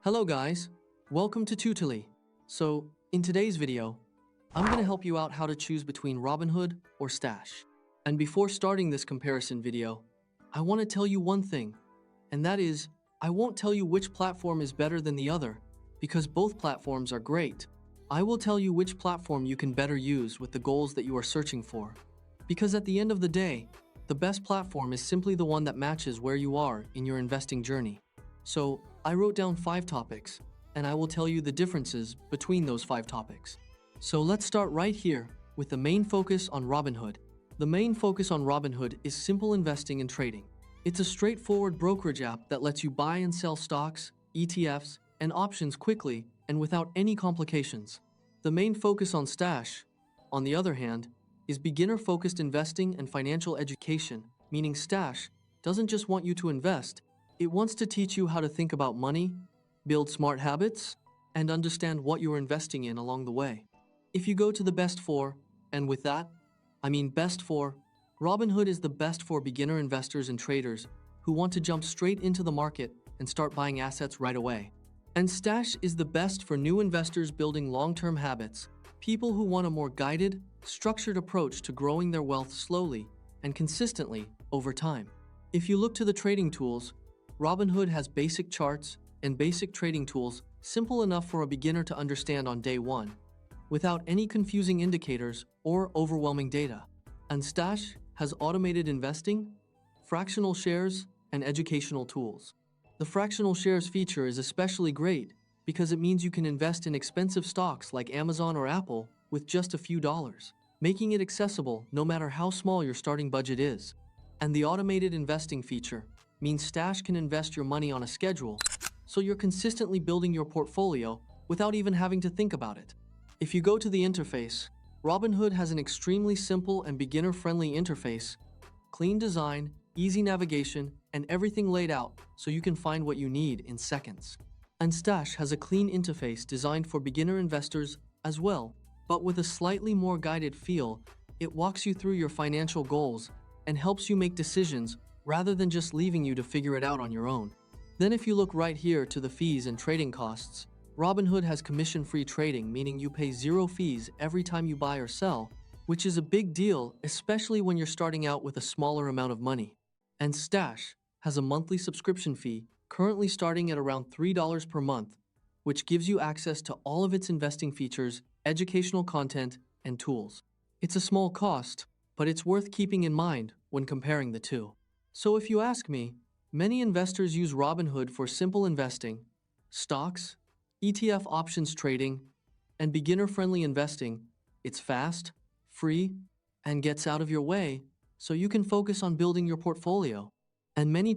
Hello guys, welcome to Tutorly. So, in today's video, I'm going to help you out how to choose between Robinhood or Stash. And before starting this comparison video, I want to tell you one thing, and that is, I won't tell you which platform is better than the other, because both platforms are great. I will tell you which platform you can better use with the goals that you are searching for. Because at the end of the day, the best platform is simply the one that matches where you are in your investing journey. So, I wrote down 5 topics, and I will tell you the differences between those 5 topics. So let's start right here with the main focus on Robinhood. The main focus on Robinhood is simple investing and trading. It's a straightforward brokerage app that lets you buy and sell stocks, ETFs, and options quickly and without any complications. The main focus on Stash, on the other hand, is beginner-focused investing and financial education, meaning Stash doesn't just want you to invest, it wants to teach you how to think about money, build smart habits, and understand what you're investing in along the way. If you go to the best for, and with that, I mean best for, Robinhood is the best for beginner investors and traders who want to jump straight into the market and start buying assets right away. And Stash is the best for new investors building long-term habits, people who want a more guided, structured approach to growing their wealth slowly and consistently over time. If you look to the trading tools, Robinhood has basic charts and basic trading tools simple enough for a beginner to understand on day one, without any confusing indicators or overwhelming data. And Stash has automated investing, fractional shares, and educational tools. The fractional shares feature is especially great because it means you can invest in expensive stocks like Amazon or Apple with just a few dollars, making it accessible no matter how small your starting budget is. And the automated investing feature means Stash can invest your money on a schedule, so you're consistently building your portfolio without even having to think about it. If you go to the interface, Robinhood has an extremely simple and beginner-friendly interface, clean design, easy navigation, and everything laid out so you can find what you need in seconds. And Stash has a clean interface designed for beginner investors as well, but with a slightly more guided feel. It walks you through your financial goals and helps you make decisions rather than just leaving you to figure it out on your own. Then if you look right here to the fees and trading costs, Robinhood has commission-free trading, meaning you pay 0 fees every time you buy or sell, which is a big deal, especially when you're starting out with a smaller amount of money. And Stash has a monthly subscription fee, currently starting at around $3 per month, which gives you access to all of its investing features, educational content, and tools. It's a small cost, but it's worth keeping in mind when comparing the two. So if you ask me, many investors use Robinhood for simple investing, stocks, ETF options trading, and beginner-friendly investing. It's fast, free, and gets out of your way, so you can focus on building your portfolio. And many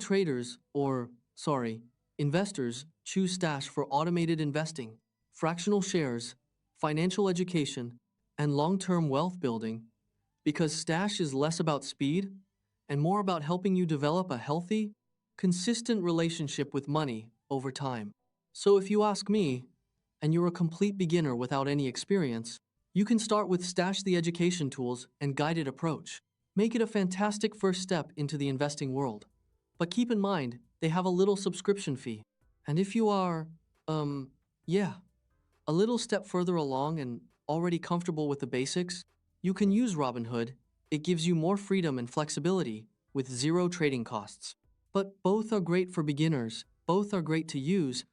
investors choose Stash for automated investing, fractional shares, financial education, and long-term wealth building, because Stash is less about speed and more about helping you develop a healthy, consistent relationship with money over time. So if you ask me, and you're a complete beginner without any experience, you can start with Stash the education tools and guided approach. Make it a fantastic first step into the investing world. But keep in mind, they have a little subscription fee. And if you are, a little step further along and already comfortable with the basics, you can use Robinhood. It gives you more freedom and flexibility with 0 trading costs. But both are great for beginners, both are great to use,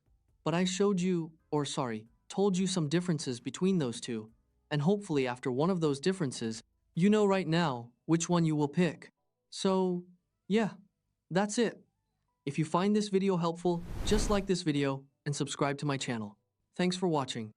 but I told you some differences between those two, and hopefully after one of those differences, you know right now which one you will pick. So, yeah, that's it. If you find this video helpful, just like this video and subscribe to my channel. Thanks for watching.